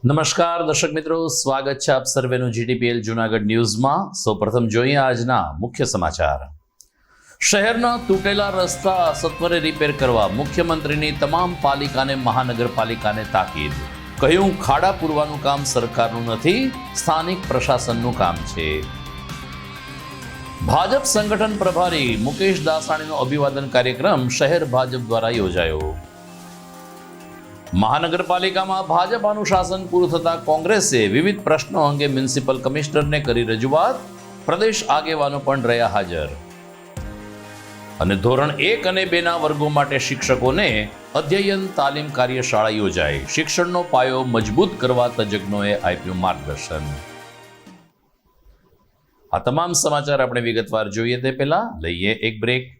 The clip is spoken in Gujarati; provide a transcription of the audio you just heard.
નમસ્કાર દર્શક મિત્રો, સ્વાગત છે આપ સર્વેનું જીટીપીએલ જૂનાગઢ ન્યૂઝમાં। સૌપ્રથમ જોઈએ આજના મુખ્ય સમાચાર। શહેરના તૂટેલા રસ્તા સત્વરે રિપેર કરવા મુખ્યમંત્રીની તમામ પાલિકાને મહાનગરપાલિકાને તાકીદ। કહ્યું, ખાડા પૂરવાનું કામ સરકારનું નથી, સ્થાનિક પ્રશાસનનું કામ છે। ભાજપ સંગઠન પ્રભારી મુકેશ દાસાણીનો અભિવાદન કાર્યક્રમ શહેર ભાજપ દ્વારા યોજાયો। મહાનગરપાલિકામાં ભાજપ અનુશાસન પૂરું થતા કોંગ્રેસે વિવિધ પ્રશ્નો અંગે મ્યુનિસિપલ કમિશનરને કરી રજૂઆત। પ્રદેશ આગેવાનો પણ રહ્યા હાજર। અને ધોરણ 1 અને 2 ના વર્ગો માટે શિક્ષકોને અધ્યયન તાલીમ કાર્યશાળા યોજાઈ। શિક્ષણનો પાયો મજબૂત કરવા તજજ્ઞોએ આપ્યું માર્ગદર્શન। આ તમામ સમાચાર આપણે વિગતવાર જોઈએ તે પહેલા લઈએ એક બ્રેક।